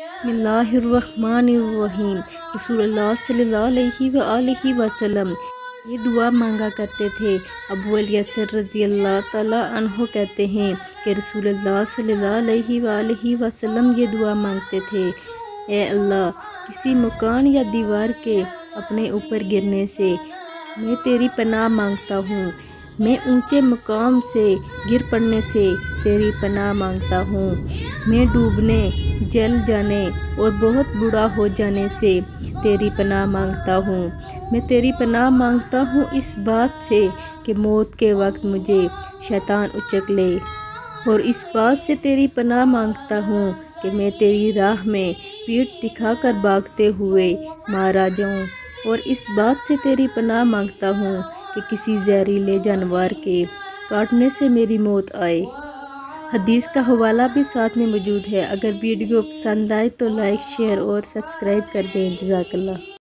بسم اللہ الرحمن الرحیم۔ رسول اللہ صلی اللہ علیہ وآلہ وسلم یہ دعا مانگا کرتے تھے۔ ابو الیسر رضی اللہ تعالیٰ عنہ کہتے ہیں کہ رسول اللہ صلی اللہ علیہ وآلہ وسلم یہ دعا مانگتے تھے: اے اللہ، کسی مکان یا دیوار کے اپنے اوپر گرنے سے میں تیری پناہ مانگتا ہوں۔ میں اونچے مقام سے گر پڑنے سے تیری پناہ مانگتا ہوں۔ میں ڈوبنے، جل جانے اور بہت بوڑھا ہو جانے سے تیری پناہ مانگتا ہوں۔ میں تیری پناہ مانگتا ہوں اس بات سے کہ موت کے وقت مجھے شیطان اچک لے، اور اس بات سے تیری پناہ مانگتا ہوں کہ میں تیری راہ میں پیٹھ دکھا کر بھاگتے ہوئے مارا جاؤں، اور اس بات سے تیری پناہ مانگتا ہوں کہ کسی زہریلے جانور کے کاٹنے سے میری موت آئے۔ حدیث کا حوالہ بھی ساتھ میں موجود ہے۔ اگر ویڈیو پسند آئے تو لائک، شیئر اور سبسکرائب کر دیں۔ جزاک اللہ۔